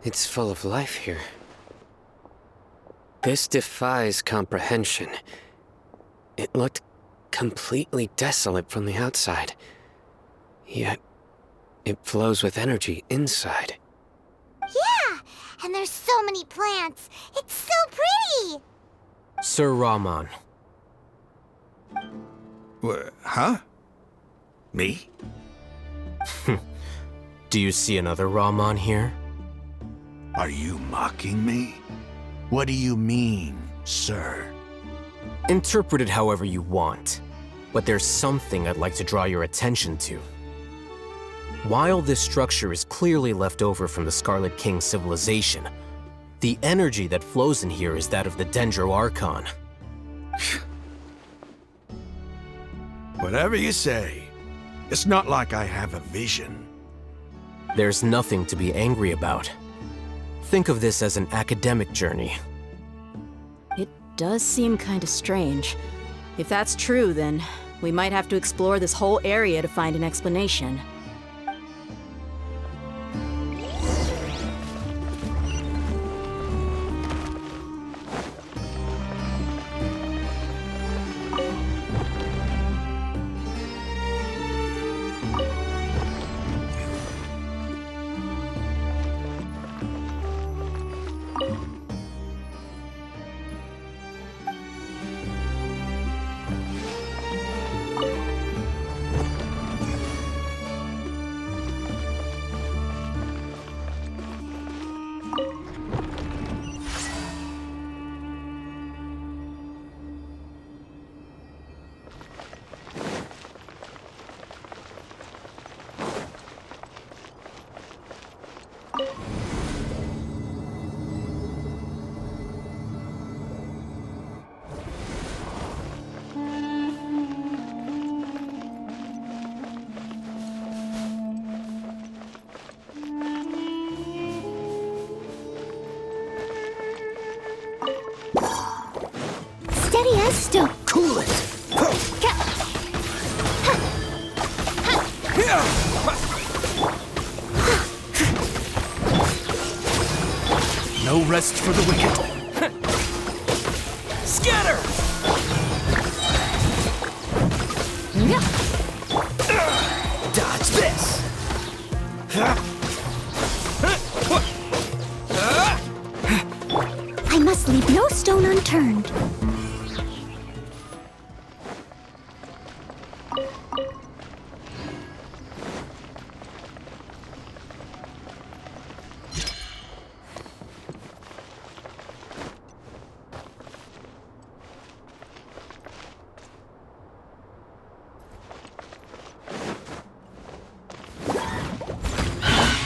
It's full of life here. This defies comprehension. It looked completely desolate from the outside. Yet, it flows with energy inside. Yeah! And there's so many plants! It's so pretty! Sir Rahman. Huh? Me? Do you see another Rahman here? Are you mocking me? What do you mean, sir? Interpret it however you want, but there's something I'd like to draw your attention to. While this structure is clearly left over from the Scarlet King civilization, the energy that flows in here is that of the Dendro Archon. Whatever you say. It's not like I have a vision. There's nothing to be angry about. Think of this as an academic journey. It does seem kinda strange. If that's true, then we might have to explore this whole area to find an explanation. Steady as stone. Cool it! No rest for the wicked. Scatter! Dodge this! I must leave no stone unturned.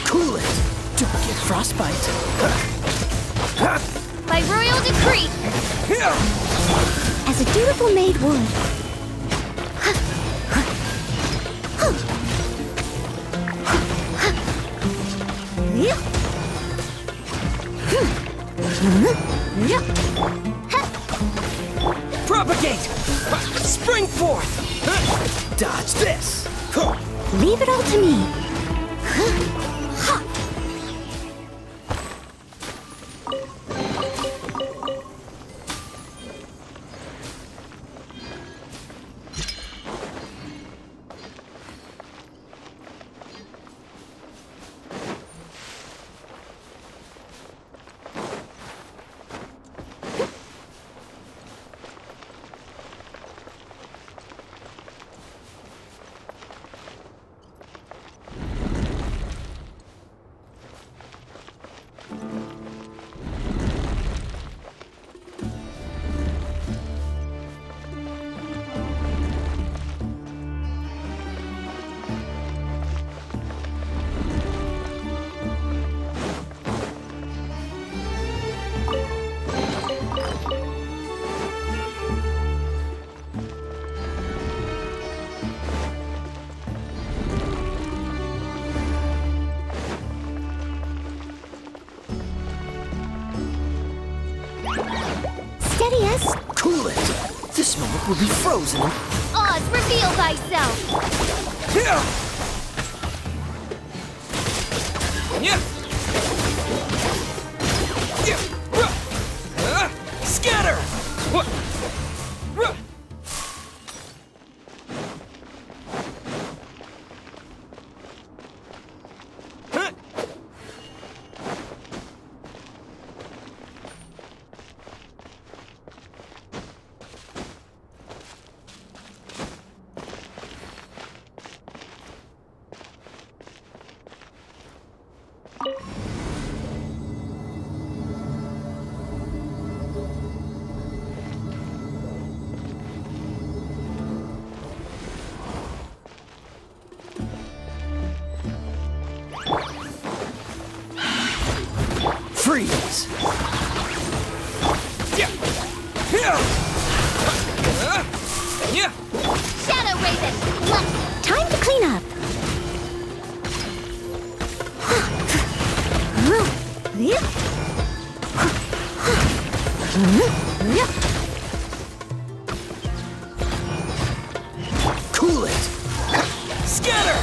Cool it! Don't get frostbite. By royal decree, as a dutiful maid would. Propagate! Spring forth! Dodge this! Leave it all to me. Steady as... Cool it! This moment will be frozen. Oz, reveal thyself! Yeah! Scatter! Freeze! Shadow Raven, left. Time to clean up. Cool it! Scatter!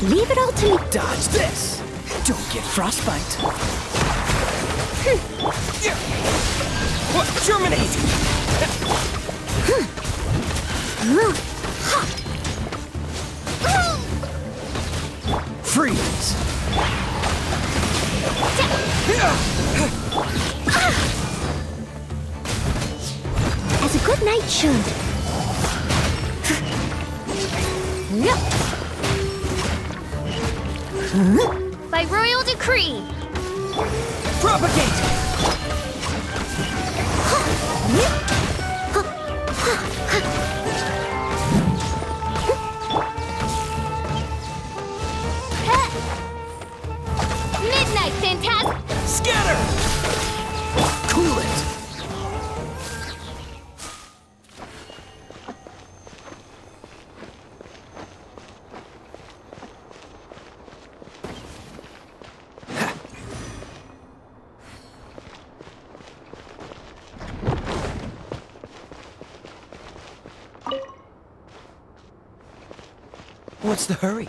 Leave it all to me. Dodge this! Don't get frostbite. What? Terminate! Freeze! As a good knight should. By royal decree. Propagate! Midnight Phantasm. Scatter! Cool it! What's the hurry?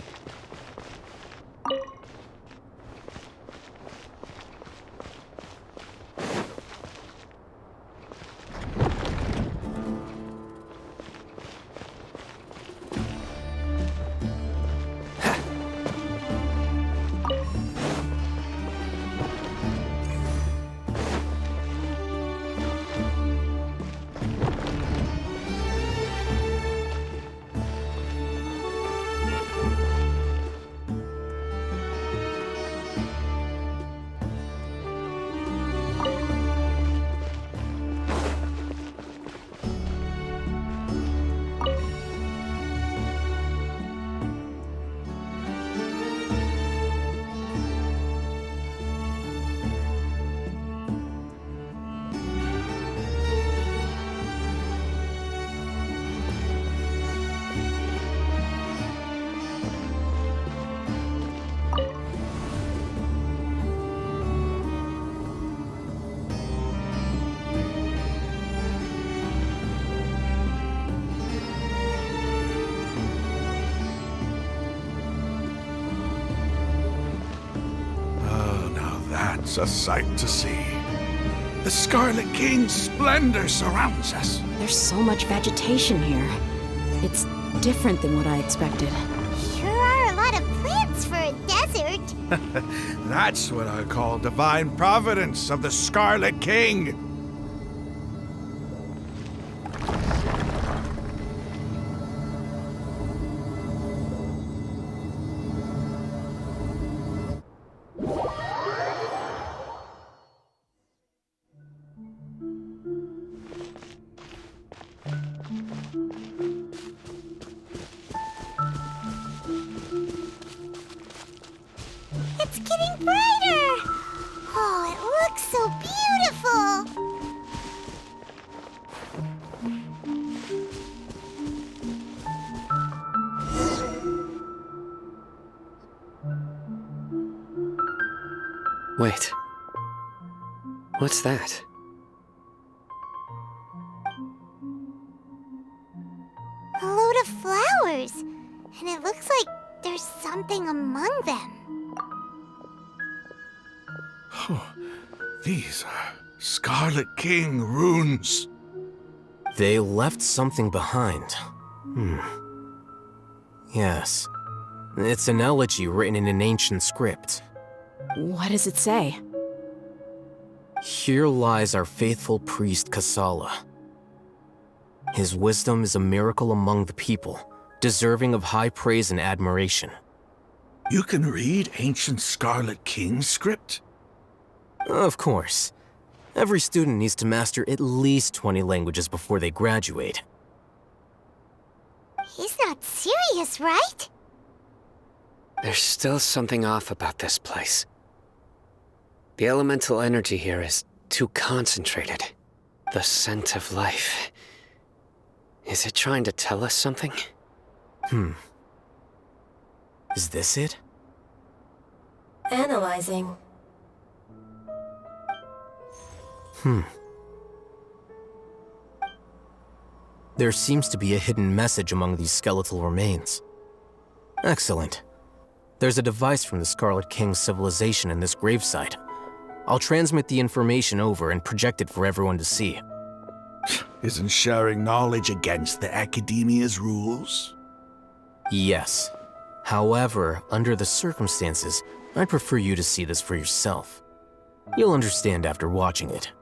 It's a sight to see. The Scarlet King's splendor surrounds us. There's so much vegetation here. It's different than what I expected. Sure are a lot of plants for a desert. That's what I call divine providence of the Scarlet King. It's getting brighter! Oh, it looks so beautiful! Wait. What's that? A load of flowers. And it looks like there's something among them. These are Scarlet King runes. They left something behind. Yes. It's an elegy written in an ancient script. What does it say? Here lies our faithful priest Kasala. His wisdom is a miracle among the people, deserving of high praise and admiration. You can read ancient Scarlet King script? Of course. Every student needs to master at least 20 languages before they graduate. He's not serious, right? There's still something off about this place. The elemental energy here is too concentrated. The scent of life. Is it trying to tell us something? Is this it? Analyzing. There seems to be a hidden message among these skeletal remains. Excellent. There's a device from the Scarlet King's civilization in this gravesite. I'll transmit the information over and project it for everyone to see. Isn't sharing knowledge against the Academia's rules? Yes. However, under the circumstances, I'd prefer you to see this for yourself. You'll understand after watching it.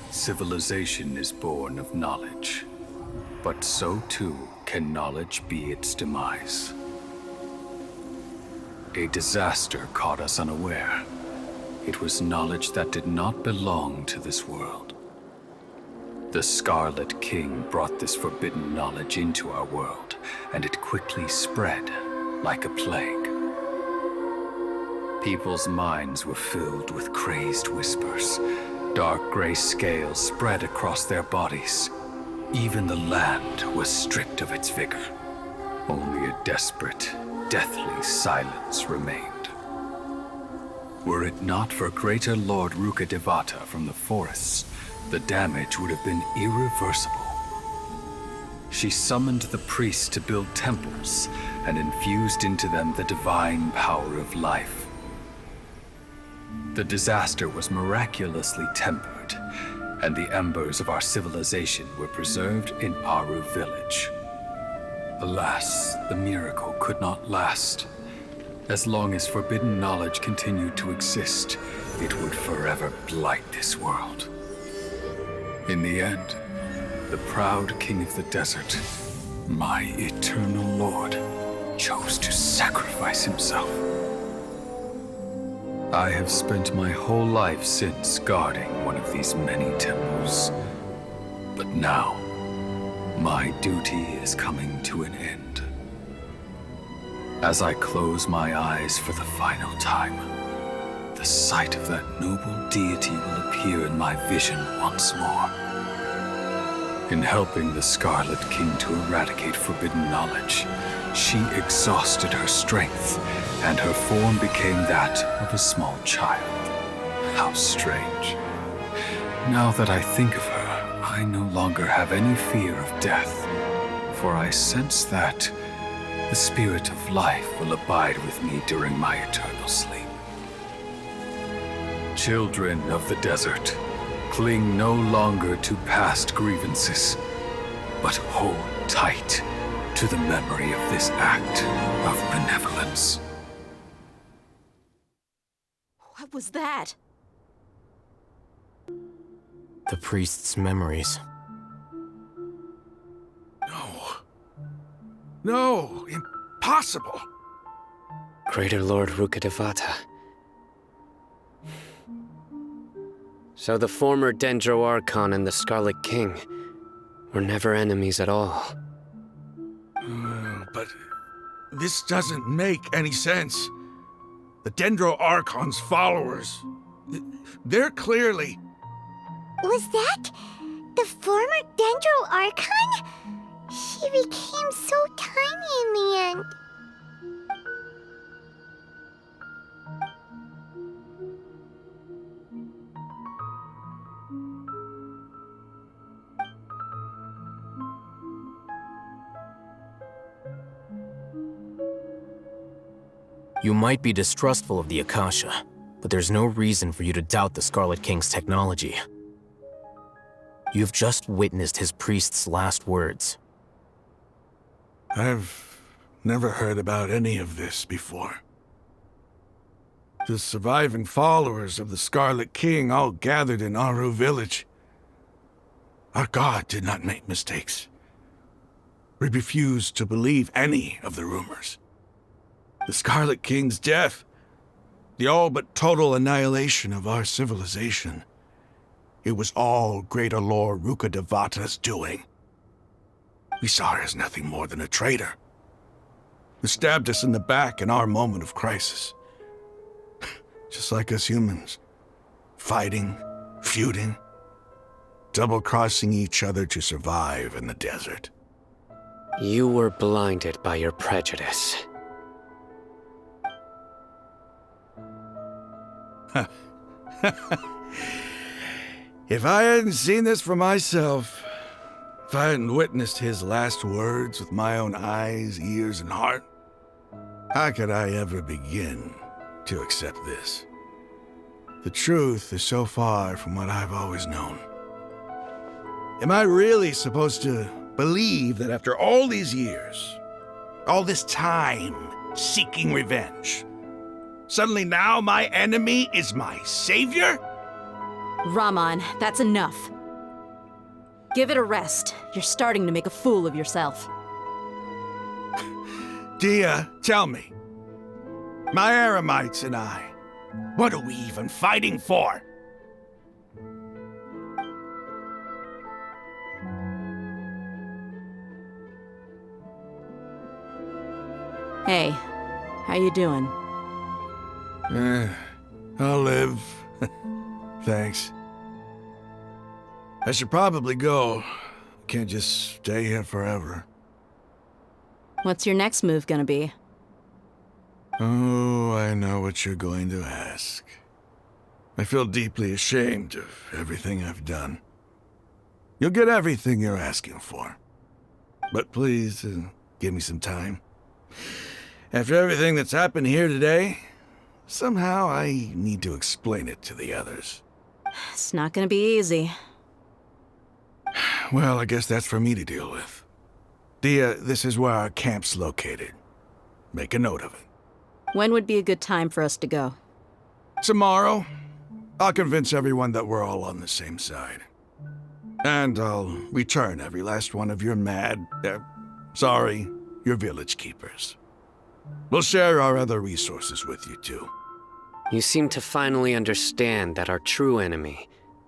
Civilization is born of knowledge, but so too can knowledge be its demise. A disaster caught us unaware. It was knowledge that did not belong to this world. The Scarlet King brought this forbidden knowledge into our world, and it quickly spread like a plague. People's minds were filled with crazed whispers. Dark gray scales spread across their bodies. Even the land was stripped of its vigor. Only a desperate, deathly silence remained. Were it not for greater Lord Rukkhadevata from the forests, the damage would have been irreversible. She summoned the priests to build temples and infused into them the divine power of life. The disaster was miraculously tempered, and the embers of our civilization were preserved in Aru village. Alas, the miracle could not last. As long as forbidden knowledge continued to exist, it would forever blight this world. In the end, the proud king of the desert, my eternal lord, chose to sacrifice himself. I have spent my whole life since guarding one of these many temples. But now, my duty is coming to an end. As I close my eyes for the final time, the sight of that noble deity will appear in my vision once more. In helping the Scarlet King to eradicate forbidden knowledge, she exhausted her strength, and her form became that of a small child. How strange. Now that I think of her, I no longer have any fear of death, for I sense that the spirit of life will abide with me during my eternal sleep. Children of the desert, cling no longer to past grievances, but hold tight to the memory of this act of benevolence. What was that? The priest's memories. No, impossible. Greater Lord Rukkhadevata. So the former Dendro Archon and the Scarlet King were never enemies at all. But this doesn't make any sense. The Dendro Archon's followers, they're clearly... Was that the former Dendro Archon? She became so tiny in the end. You might be distrustful of the Akasha, but there's no reason for you to doubt the Scarlet King's technology. You've just witnessed his priest's last words. I've never heard about any of this before. The surviving followers of the Scarlet King all gathered in Aru village. Our god did not make mistakes. We refused to believe any of the rumors. The Scarlet King's death, the all but total annihilation of our civilization, it was all Greater Lord Rukkhadevata's doing. We saw her as nothing more than a traitor, who stabbed us in the back in our moment of crisis. Just like us humans, fighting, feuding, double-crossing each other to survive in the desert. You were blinded by your prejudice. If I hadn't seen this for myself, if I hadn't witnessed his last words with my own eyes, ears, and heart, how could I ever begin to accept this? The truth is so far from what I've always known. Am I really supposed to believe that after all these years, all this time seeking revenge, suddenly now my enemy is my savior? Raman, that's enough. Give it a rest. You're starting to make a fool of yourself. Dia, tell me. My Eremites and I, what are we even fighting for? Hey, how you doing? I'll live. Thanks. I should probably go. Can't just stay here forever. What's your next move gonna be? Oh, I know what you're going to ask. I feel deeply ashamed of everything I've done. You'll get everything you're asking for. But please, give me some time. After everything that's happened here today, somehow I need to explain it to the others. It's not gonna be easy. Well, I guess that's for me to deal with. Dia, this is where our camp's located. Make a note of it. When would be a good time for us to go? Tomorrow, I'll convince everyone that we're all on the same side. And I'll return every last one of your your village keepers. We'll share our other resources with you too. You seem to finally understand that our true enemy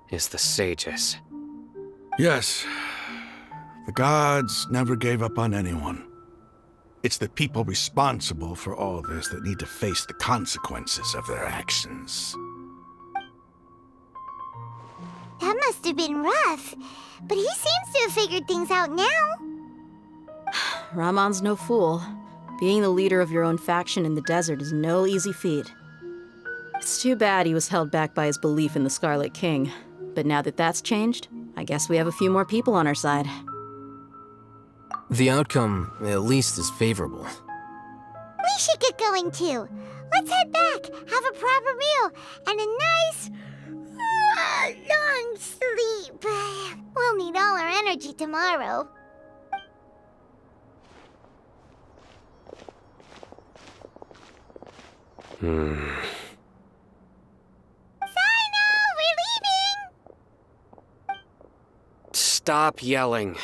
is the sages. Yes, the gods never gave up on anyone. It's the people responsible for all this that need to face the consequences of their actions. That must have been rough, but he seems to have figured things out now. Raman's no fool. Being the leader of your own faction in the desert is no easy feat. It's too bad he was held back by his belief in the Scarlet King, But now that that's changed, I guess we have a few more people on our side. The outcome, at least, is favorable. We should get going too. Let's head back, have a proper meal, and a nice, long sleep. We'll need all our energy tomorrow. Sino, we're leaving! Stop yelling.